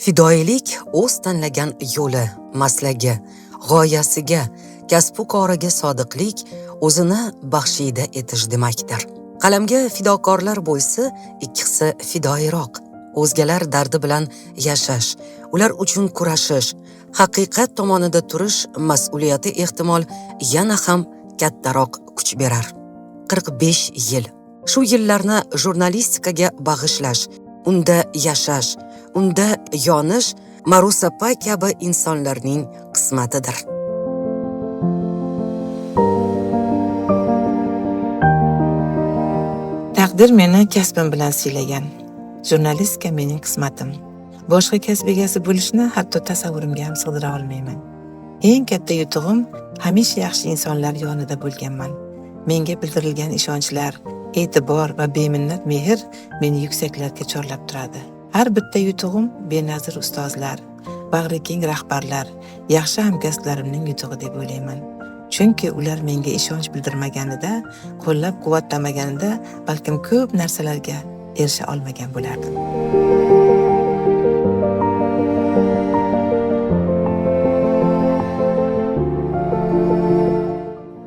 Fidoyilik o'z tanlagan yo'li, maslagi, g'oyasiga, kasb-u koriga sodiqlik o'zini baxshida etish demakdir. Qalamga fidokorlar bo'lsa, ikkisi fidoyiroq. O'zgalar dardi bilan yashash, ular uchun kurashish, haqiqat tomonida turish mas'uliyati ehtimol yana ham kattaroq kuch berar. 45 yil. Shu yillarni jurnalistikaga bag'ishlash, unda yashash, unda yonish Marusa Pa kabi insonlarning qismatidir. Taqdir meni kasbim bilan siylagan. Jurnalistika mening qismatim. Boshqa kasb egasi bo'lishni hatto tasavvurimga ham sig'dira olmayman. Eng katta yutug'im hamisha yaxshi insonlar yonida bo'lganman. Menga bildirilgan ishonchlar, e'tibor va beminnat mehr meni yuksaklarga chorlab turadi. Har bitta yutug'im benazir ustozlar, bag'rikeng rahbarlar, yaxshi hamkasblarimning yutug'i deb o'ylayman. Chunki ular menga ishonch bildirmaganida, qo'llab-quvvatlamaganida balkim ko'p narsalarga erisha olmagan bo'lardim.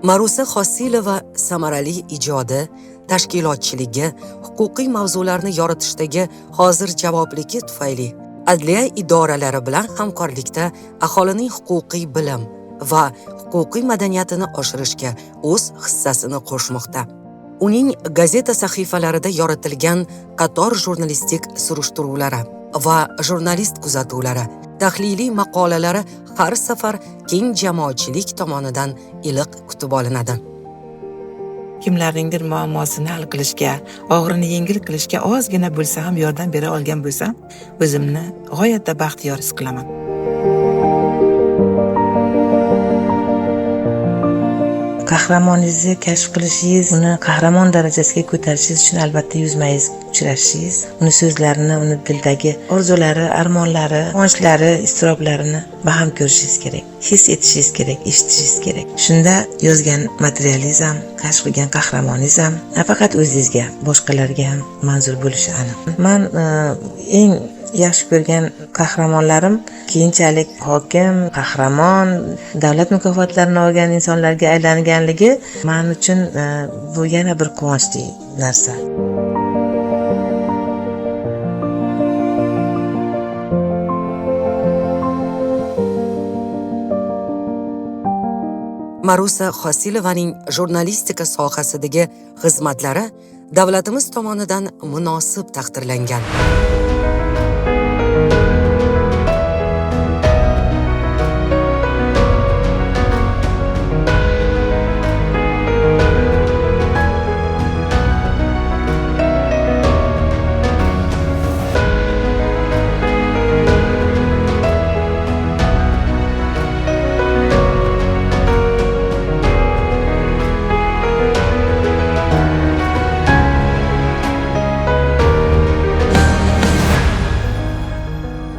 Marusa Hosilova samarali ijodi, tashkilotchiligi, huquqiy mavzularni yoritishdagi hozir javobligi tufayli adliya idoralari bilan hamkorlikda aholining huquqiy bilim va huquqiy madaniyatini oshirishga o'z hissasini qo'shmoqda. Uning gazeta sahifalarida yoritilgan qator jurnalistik surishtiruvlari va jurnalist kuzatuvlari, tahliliy maqolalari har safar keng jamoatchilik tomonidan iliq kutib olinadi. Kimlarningdir muammosini hal qilishga, og'irini yengil qilishga ozgina bo'lsa ham yordam bera olgan bo'lsam, o'zimni g'oyatda baxtiyor his qilaman. Qahramoningizni kashf qilishingiz, uni qahramon darajasiga ko'tarishingiz uchun albatta yuzma-yuz uchrashingiz, uni so'zlarini, uni dildagi orzulari, armonlari, quvonchlari, iztiroblarini baham ko'rishingiz kerak, his etishingiz kerak, eshitishingiz kerak. Shunda yozgan materializm, kashf qilgan qahramoningiz nafaqat o'zingizga, boshqalarga ham manzur bo'lishi aniq. Men eng yaxshi ko'rgan qahramonlarim keyinchalik hokim, qahramon, davlat mukofotlarini olgan insonlarga aylanganligi men uchun bu yana bir quvonchli narsa. Marusa Hosilovaning jurnalistika sohasidagi xizmatlari davlatimiz tomonidan munosib taqdirlangan.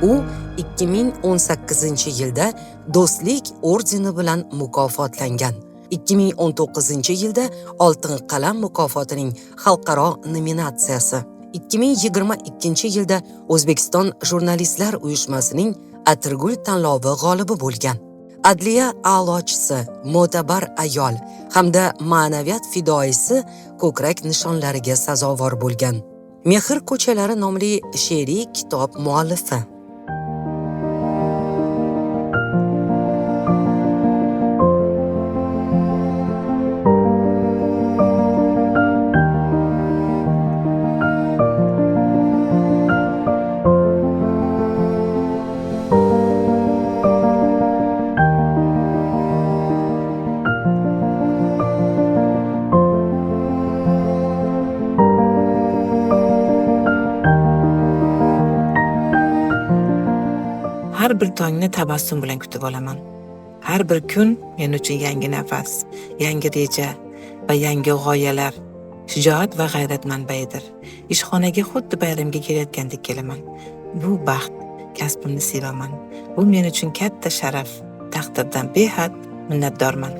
U 2018-yilda Do'stlik ordeni bilan mukofotlangan. 2019-yilda Oltin qalam mukofotining xalqaro nominatsiyasi. 2022-yilda O'zbekiston Jurnalistlar uyushmasining Atirgul tanlovi g'olibi bo'lgan. Adliya a'lochisi, mo'tabar ayol hamda ma'naviyat fidoyisi ko'krak nishonlariga sazovor bo'lgan. Mehr ko'chalari nomli she'riy kitob muallifi. Har bir tongni tabassum bilan kutib olaman. Har bir kun men uchun yangi nafas, yangi reja va yangi g'oyalar, shijoat va g'ayrat manbaidir. Ishxonaga xuddi bayramga kelayotgandek kelaman. Bu baxt, kasbimni sevaman. Bu men uchun katta sharaf. Taqdirdan behad minnatdorman.